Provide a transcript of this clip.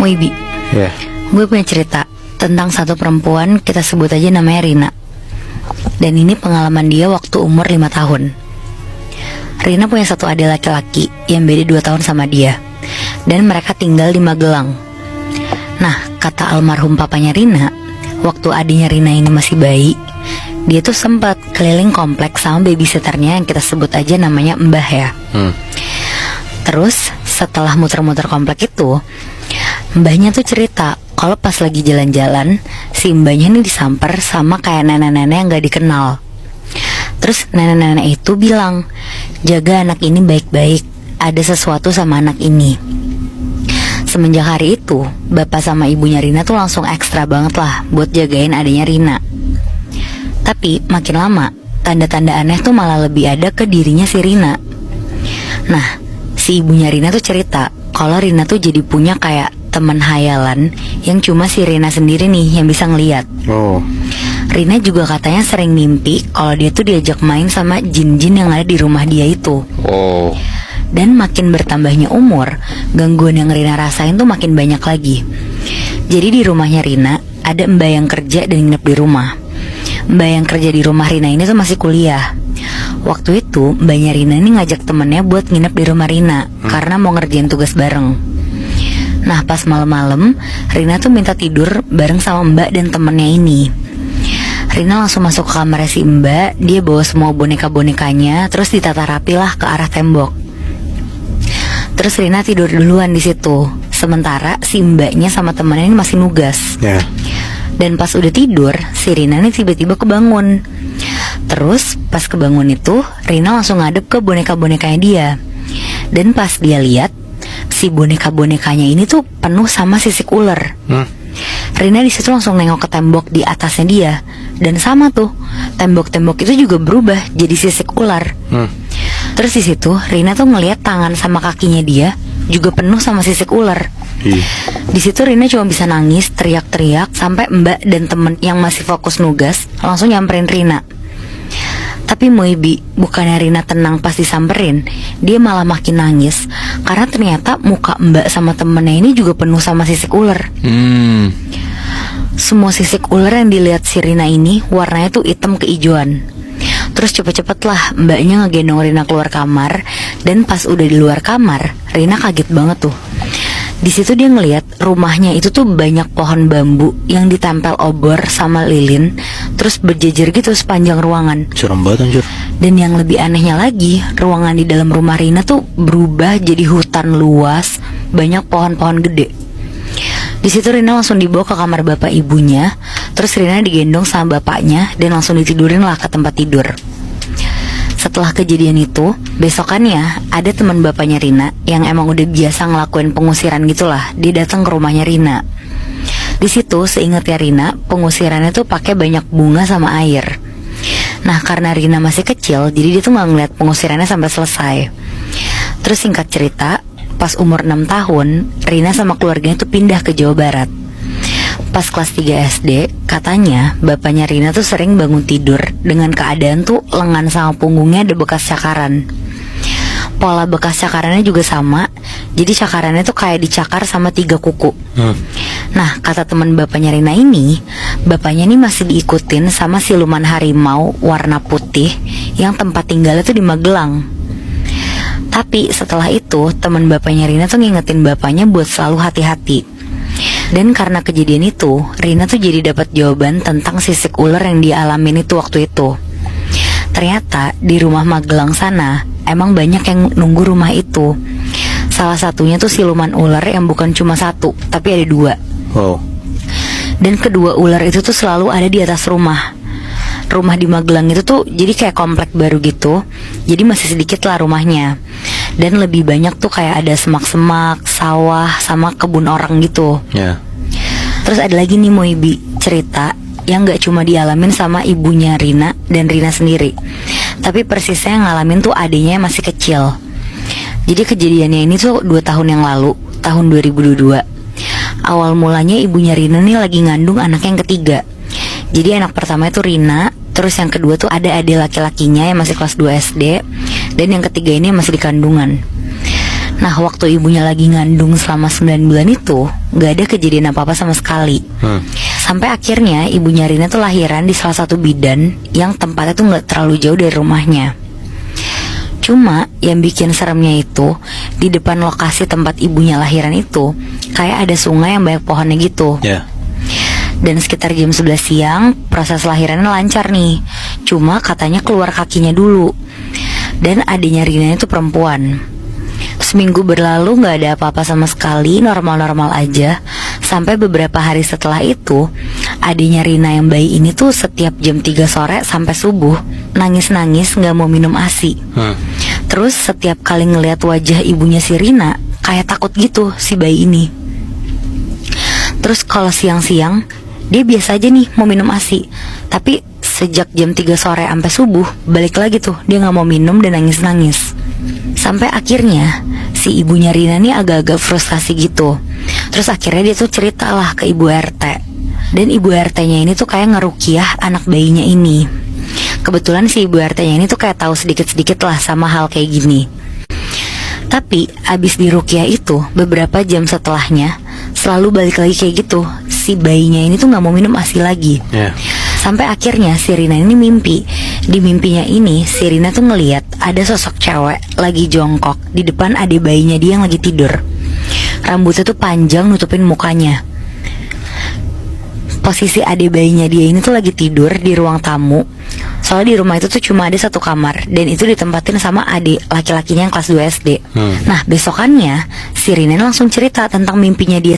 Wibi, gue punya cerita tentang satu perempuan, kita sebut aja namanya Rina. Dan ini pengalaman dia waktu umur 5 tahun. Rina punya satu adik laki-laki yang beda 2 tahun sama dia, dan mereka tinggal di Magelang. Nah, kata almarhum papanya Rina, waktu adiknya Rina ini masih bayi, dia tuh sempat keliling kompleks sama babysitternya yang kita sebut aja namanya Mbah ya. Terus setelah muter-muter komplek itu, mbahnya tuh cerita kalau pas lagi jalan-jalan, si mbahnya nih disamper sama kayak nenek-nenek yang gak dikenal. Terus nenek-nenek itu bilang, jaga anak ini baik-baik, ada sesuatu sama anak ini. Semenjak hari itu, bapak sama ibunya Rina tuh langsung ekstra banget lah buat jagain adiknya Rina. Tapi makin lama, tanda-tanda aneh tuh malah lebih ada ke dirinya si Rina. Nah, si ibunya Rina tuh cerita kalau Rina tuh jadi punya kayak teman hayalan yang cuma si Rina sendiri nih yang bisa ngeliat. Rina juga katanya sering mimpi kalau dia tuh diajak main sama jin-jin yang ada di rumah dia itu. Dan makin bertambahnya umur, gangguan yang Rina rasain tuh makin banyak lagi. Jadi di rumahnya Rina ada mbak yang kerja dan nginep di rumah. Mbak yang kerja di rumah Rina ini tuh masih kuliah. Waktu itu mbaknya Rina ini ngajak temennya buat nginep di rumah Rina karena mau ngerjain tugas bareng. Nah, pas malam-malam Rina tuh minta tidur bareng sama mbak dan temennya ini. Rina langsung masuk ke kamarnya si mbak. Dia bawa semua boneka-bonekanya, terus ditata rapi lah ke arah tembok. Terus Rina tidur duluan di situ. Sementara si mbaknya sama temennya ini masih nugas. Dan pas udah tidur, si Rina nih tiba-tiba kebangun. Terus pas kebangun itu, Rina langsung ngadep ke boneka-bonekanya dia. Dan pas dia lihat, si boneka-bonekanya ini tuh penuh sama sisik ular. Rina di situ langsung nengok ke tembok di atasnya dia, dan sama tuh tembok-tembok itu juga berubah jadi sisik ular. Terus di situ Rina tuh ngelihat tangan sama kakinya dia juga penuh sama sisik ular. Di situ Rina cuma bisa nangis, teriak-teriak, sampai mbak dan temen yang masih fokus nugas langsung nyamperin Rina. Tapi Moibi, bukannya Rina tenang pas disamperin, dia malah makin nangis karena ternyata muka mbak sama temennya ini juga penuh sama sisik ular. Semua sisik ular yang dilihat si Rina ini warnanya tuh hitam keijuan. Terus cepet-cepet lah mbaknya ngegendong Rina keluar kamar. Dan pas udah di luar kamar, Rina kaget banget tuh. Di situ dia ngelihat rumahnya itu tuh banyak pohon bambu yang ditempel obor sama lilin, terus berjejer gitu sepanjang ruangan. Serem banget anjir. Dan yang lebih anehnya lagi, ruangan di dalam rumah Rina tuh berubah jadi hutan luas, banyak pohon-pohon gede. Di situ Rina langsung dibawa ke kamar bapak ibunya. Terus Rina digendong sama bapaknya dan langsung ditidurin lah ke tempat tidur. Setelah kejadian itu, besokannya ada teman bapaknya Rina yang emang udah biasa ngelakuin pengusiran gitulah. Dia datang ke rumahnya Rina. Di situ seingatnya Rina, pengusirannya tuh pakai banyak bunga sama air. Nah, karena Rina masih kecil, jadi dia tuh nggak ngeliat pengusirannya sampai selesai. Terus singkat cerita, pas umur 6 tahun, Rina sama keluarganya tuh pindah ke Jawa Barat. Pas kelas 3 SD, katanya bapaknya Rina tuh sering bangun tidur dengan keadaan tuh lengan sama punggungnya ada bekas cakaran. Pola bekas cakarannya juga sama, jadi cakarannya tuh kayak dicakar sama 3 kuku. Nah, kata teman bapaknya Rina ini, bapaknya ini masih diikutin sama siluman harimau warna putih yang tempat tinggalnya tuh di Magelang. Tapi setelah itu, teman bapaknya Rina tuh ngingetin bapaknya buat selalu hati-hati. Dan karena kejadian itu, Rina tuh jadi dapat jawaban tentang sisik ular yang dialamin itu waktu itu. Ternyata di rumah Magelang sana emang banyak yang nunggu rumah itu. Salah satunya tuh siluman ular yang bukan cuma 1, tapi ada 2. Dan kedua ular itu tuh selalu ada di atas rumah. Rumah di Magelang itu tuh jadi kayak komplek baru gitu, jadi masih sedikit lah rumahnya. Dan lebih banyak tuh kayak ada semak-semak, sawah, sama kebun orang gitu. Terus ada lagi nih Moibi, cerita yang gak cuma dialamin sama ibunya Rina dan Rina sendiri, tapi persisnya yang ngalamin tuh adiknya yang masih kecil. Jadi kejadiannya ini tuh 2 tahun yang lalu, tahun 2022. Awal mulanya ibunya Rina nih lagi ngandung anak yang ketiga. Jadi anak pertama itu Rina, terus yang kedua tuh ada adik laki-lakinya yang masih kelas 2 SD, dan yang ketiga ini masih di kandungan. Nah, waktu ibunya lagi ngandung selama 9 bulan itu gak ada kejadian apa-apa sama sekali. Sampai akhirnya ibunya Rina tuh lahiran di salah satu bidan yang tempatnya tuh gak terlalu jauh dari rumahnya. Cuma yang bikin seremnya itu, di depan lokasi tempat ibunya lahiran itu kayak ada sungai yang banyak pohonnya gitu. Dan sekitar jam 11 siang proses lahirannya lancar nih. Cuma katanya keluar kakinya dulu. Dan adiknya Rina itu perempuan. Seminggu berlalu gak ada apa-apa sama sekali, normal-normal aja. Sampai beberapa hari setelah itu, adiknya Rina yang bayi ini tuh setiap jam 3 sore sampai subuh nangis-nangis gak mau minum ASI. Terus setiap kali ngeliat wajah ibunya si Rina kayak takut gitu si bayi ini. Terus kalau siang-siang dia biasa aja nih mau minum ASI. Tapi sejak jam 3 sore sampai subuh balik lagi tuh dia gak mau minum dan nangis-nangis. Sampai akhirnya si ibunya Rina nih agak-agak frustasi gitu. Terus akhirnya dia tuh cerita lah ke ibu RT. Dan ibu RT-nya ini tuh kayak ngerukiah anak bayinya ini. Kebetulan si ibu RT-nya ini tuh kayak tahu sedikit-sedikit lah sama hal kayak gini. Tapi abis dirukiah itu beberapa jam setelahnya selalu balik lagi kayak gitu. Si bayinya ini tuh gak mau minum ASI lagi. Sampai akhirnya si Rina ini mimpi. Di mimpinya ini si Rina tuh ngeliat ada sosok cewek lagi jongkok di depan adik bayinya dia yang lagi tidur. Rambutnya tuh panjang nutupin mukanya. Posisi adik bayinya dia ini tuh lagi tidur di ruang tamu. Soalnya di rumah itu tuh cuma ada satu kamar. Dan itu ditempatin sama adik laki-lakinya yang kelas 2 SD. Nah besokannya si Rina langsung cerita tentang mimpinya dia